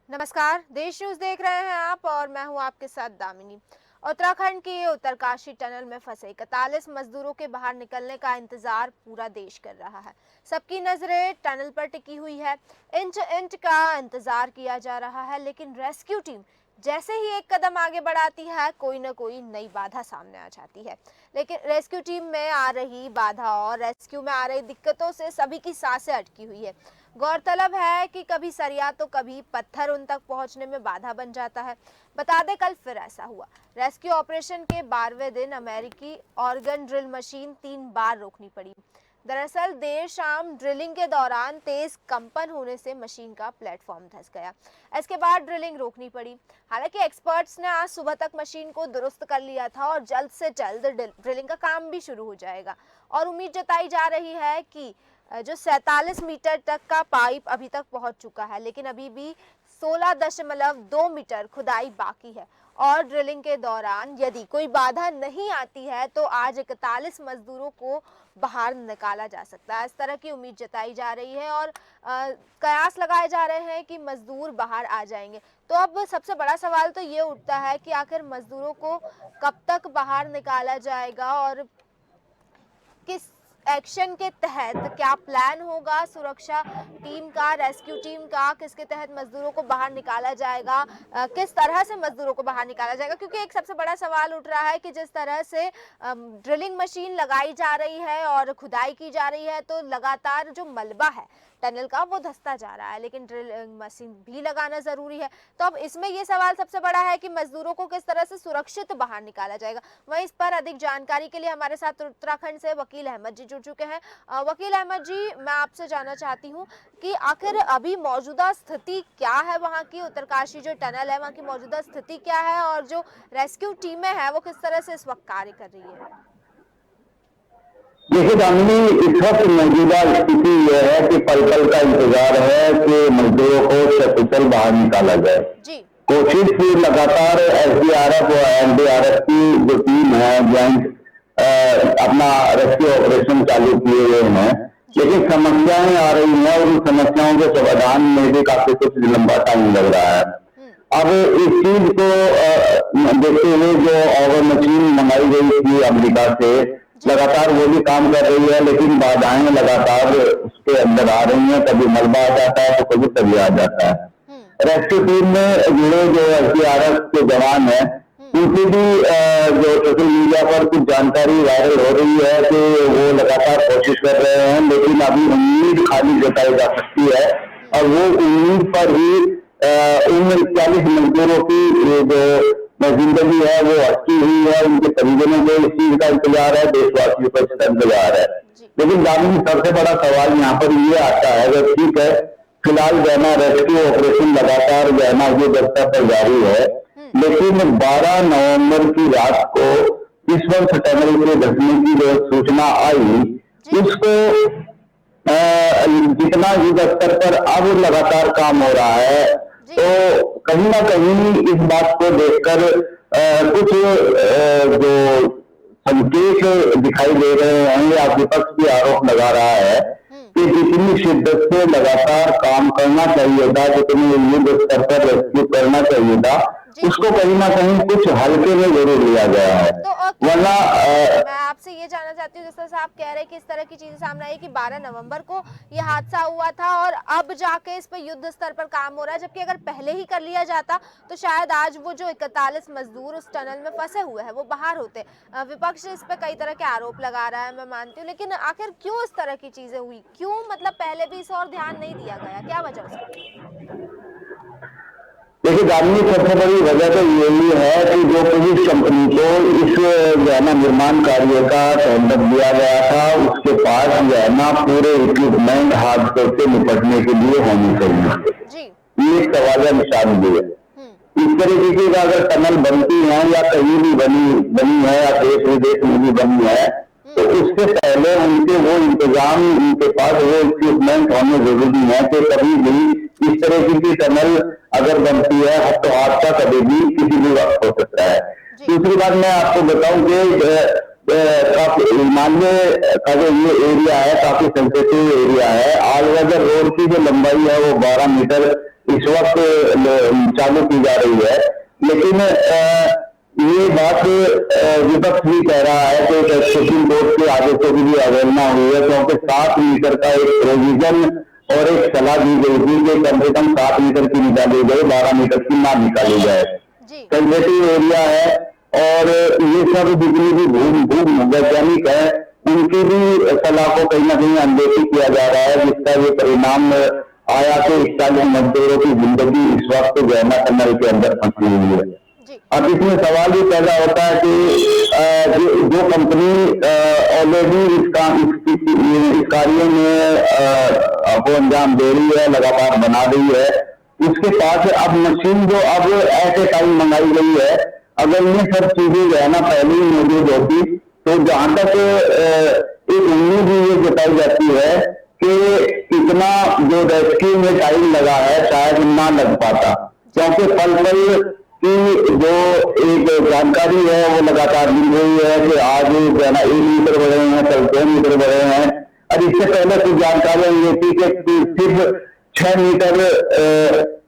नमस्कार, देश न्यूज देख रहे हैं आप और मैं हूं आपके साथ दामिनी। उत्तराखंड के उत्तरकाशी टनल में फंसे 41 मजदूरों के बाहर निकलने का इंतजार पूरा देश कर रहा है। सबकी नजरें टनल पर टिकी हुई है। इंच इंच का इंतजार किया जा रहा है, लेकिन रेस्क्यू टीम जैसे ही एक कदम आगे बढ़ाती है, कोई न कोई नई बाधा सामने आ जाती है। लेकिन रेस्क्यू टीम में आ रही बाधा और रेस्क्यू में आ रही दिक्कतों से सभी की सांसें अटकी हुई है। गौरतलब है कि कभी सरिया तो कभी पत्थर उन तक पहुंचने में बाधा बन जाता है। बता दें, कल फिर ऐसा हुआ। रेस्क्यू ऑपरेशन के 12वें दिन अमेरिकी ऑर्गन ड्रिल मशीन 3 बार रोकनी पड़ी। दरअसल देर शाम ड्रिलिंग के दौरान तेज कंपन होने से मशीन का प्लेटफॉर्म धंस गया। इसके बाद ड्रिलिंग रोकनी पड़ी। हालांकि एक्सपर्ट्स ने आज सुबह तक मशीन को दुरुस्त कर लिया था और जल्द से जल्द ड्रिलिंग का काम भी शुरू हो जाएगा। और उम्मीद जताई जा रही है कि जो 47 मीटर तक का पाइप अभी तक पहुंच चुका है, लेकिन अभी भी 16.2 मीटर खुदाई बाकी है। और ड्रिलिंग के दौरान यदि कोई बाधा नहीं आती है तो आज 41 मजदूरों को बाहर निकाला जा सकता है। इस तरह की उम्मीद जताई जा रही है और कयास लगाए जा रहे हैं कि मजदूर बाहर आ जाएंगे। तो अब सबसे बड़ा सवाल तो ये उठता है कि आखिर मजदूरों को कब तक बाहर निकाला जाएगा और किस एक्शन के तहत, क्या प्लान होगा सुरक्षा टीम का, रेस्क्यू टीम का, किसके तहत मजदूरों को बाहर निकाला जाएगा, किस तरह से मजदूरों को बाहर निकाला जाएगा। क्योंकि एक सबसे बड़ा सवाल उठ रहा है कि जिस तरह से ड्रिलिंग मशीन लगाई जा रही है और खुदाई की जा रही है, तो लगातार जो मलबा है टनल का वो धंसता जा रहा है, लेकिन ड्रिलिंग मशीन भी लगाना जरूरी है। तो अब इसमें ये सवाल सबसे बड़ा है कि मजदूरों को किस तरह से सुरक्षित बाहर निकाला जाएगा। वहीं इस पर अधिक जानकारी के लिए हमारे साथ उत्तराखंड से वकील अहमद जी जुड़ चुके हैं। वकील अहमद जी, मैं आपसे जानना चाहती हूँ कि आखिर अभी मौजूदा स्थिति क्या है वहाँ की, उत्तरकाशी जो टनल है वहाँ की मौजूदा स्थिति क्या है और जो रेस्क्यू टीमें हैं वो किस तरह से इस वक्त कार्य कर रही है। देखिए दामिनी, इस वक्त मौजूदा स्थिति यह है कि पल पल का इंतजार है कि मजदूरों को सकुशल बाहर निकाला जाए। कोशिश भी लगातार एसडीआरएफ और एनडीआरएफ की जो टीम है ज्वाइंट अपना रेस्क्यू ऑपरेशन चालू किए हुए हैं, लेकिन समस्याएं आ रही हैं और उन समस्याओं के समाधान में भी काफी कुछ लंबा टाइम लग रहा है। अब इस चीज को देखते हुए जो ऑवर मशीन मंगाई गई थी अमेरिका से, लगातार वो भी काम कर रही है, लेकिन बाधाएं लगातार उसके अंदर आ रही हैं। कभी मलबा आ जाता है तो कभी तभी आ जाता है। रेस्क्यू टीम में जुड़े जो एसडीआरएफ के जवान हैं, उनकी भी जो सोशल मीडिया पर कुछ जानकारी वायरल हो रही है कि वो लगातार कोशिश कर रहे हैं, लेकिन अभी उम्मीद खाली जताई जा सकती है और वो उम्मीद पर ही उन 41 मजदूरों की जो जिंदगी है वो अटकी हुई है। उनके परिजनों को इस चीज का इंतजार है, देशवासियों को इसका इंतजार है। लेकिन दामिनी, सबसे बड़ा सवाल यहाँ पर ये आता है कि ठीक है, फिलहाल जो है ना रेस्क्यू ऑपरेशन लगातार जो है ना ये दस्ता पर जारी है, लेकिन 12 नवंबर की रात को किस्मत टनल के धंसने की जो सूचना आई, उसको जितना युद्ध स्तर पर अब लगातार काम हो रहा है, तो कहीं ना कहीं इस बात को देखकर कुछ जो संकेत दिखाई दे रहे हैं या विपक्ष भी आरोप लगा रहा है कि जितनी शिद्दत से लगातार काम करना चाहिए था, जितने युद्ध स्तर पर रेस्क्यू करना चाहिए था, उसको कहीं ना कहीं कुछ हल्के में जरूर लिया गया है। तो वरना मैं आपसे ये जानना चाहती हूँ, जिस तरह से आप कह रहे हैं कि इस तरह की चीजें सामने आई कि 12 नवंबर को ये हादसा हुआ था और अब जाके इस पर युद्ध स्तर पर काम हो रहा है, जबकि अगर पहले ही कर लिया जाता तो शायद आज वो जो 41 मजदूर उस टनल में फंसे हुए हैं वो बाहर होते। विपक्ष इस पे कई तरह के आरोप लगा रहा है, मैं मानती हूँ, लेकिन आखिर क्यों इस तरह की चीजें हुई, क्यों मतलब पहले भी इस और ध्यान नहीं दिया गया, क्या वजह उसकी? देखिए दामिनी, सबसे बड़ी वजह तो यही है कि जो पुलिस कंपनी को इस जो है ना निर्माण कार्य का टेंडर दिया गया था, उसके पास जो है ना पूरे इक्विपमेंट हादसों से निपटने के लिए होनी चाहिए। ये सवाल निशान भी है। इस तरीके की अगर टनल बनती है या कहीं भी बनी है या देश विदेश में भी बनी है, तो उससे पहले उनके वो इंतजाम, उनके पास वो इक्विपमेंट होने जरूरी है कि कभी भी इस तरह की टनल अगर बनती है तो हादसा कभी भी किसी भी वक्त हो सकता है। दूसरी बात मैं आपको बताऊं कि काफी हिमालय का जो ये एरिया है काफी सेंसिटिव एरिया है। ऑल वेदर रोड की जो लंबाई है वो 12 मीटर इस वक्त चालू की जा रही है। लेकिन ये बात विपक्ष भी कह रहा है कि सुप्रीम कोर्ट के आदेशों की भी अवहेलना हुई है, क्योंकि 7 मीटर का एक प्रोविजन और एक सलाह दी गई थी कि कम से कम 7 मीटर की निकाली जाए, 12 मीटर की ना निकाली जाए। सेंसिटिव एरिया है और ये सब जितनी भी भू वैज्ञानिक है उनकी भी सलाह को कहीं ना कहीं अनदेखी किया जा रहा है, जिसका ये परिणाम आया कि 40 मजदूरों की जिंदगी इस वक्त गहना टनल के अंदर फंसी हुई है। अब इसमें सवाल ये पैदा होता है कि जो कंपनी ऑलरेडी इस कार्य में को अंजाम दे रही है, लगातार बना रही है, उसके पास अब मशीन जो अब ऐसे टाइम मंगाई गई है, अगर ये सब चीजें जो है ना पहले ही मौजूद होती तो जहां तक एक उम्मीद ये जताई जाती है कि इतना जो रेस्क्यू में टाइम लगा है शायद ना लग पाता, क्योंकि पल की जो एक जानकारी है वो लगातार मिल रही है कि आज जो है ना 1 मीटर बढ़े हैं, कल 2 मीटर बढ़े हैं। और इससे पहले कुछ जानकारियां ये थी कि सिर्फ 6 मीटर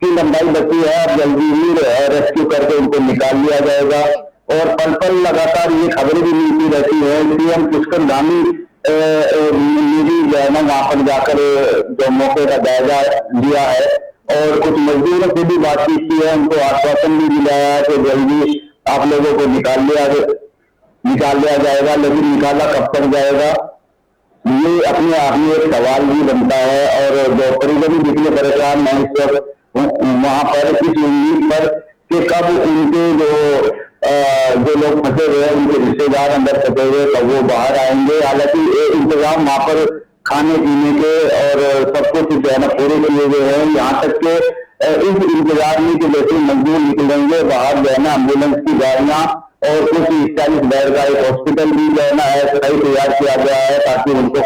की लंबाई बची है, अब जल्दी ही रेस्क्यू करके उनको निकाल लिया जाएगा। और पल लगातार ये खबरें भी मिलती रहती है। सीएम पुष्कर धामी जो है ना वहां पर जाकर जो मौके का जायजा लिया है और कुछ मजदूरों से भी बातचीत की है, उनको आश्वासन भी दिलाया है कि जल्दी आप लोगों को निकाल लिया जाएगा। लेकिन निकाला कब तक जाएगा ये अपने आप में एक सवाल भी बनता है। और जो परिजन जितने परेशान हैं इस वक्त वहां पर इस उम्मीद पर कि कब उनके जो लोग फंसे हुए हैं, उनके रिश्तेदार अंदर फंसे हुए, कब वो बाहर आएंगे। हालांकि इंतजाम वहां पर खाने पीने के और सब कुछ जो है ना पूरे किए हुए हैं। यहाँ तक के इस इंतजार में कि जैसे मजदूर निकलेंगे बाहर जो है ना एम्बुलेंस की गाड़ियां और कुछ 40 बेड का एक हॉस्पिटल भी जो है ना तैयार किया गया है ताकि उनको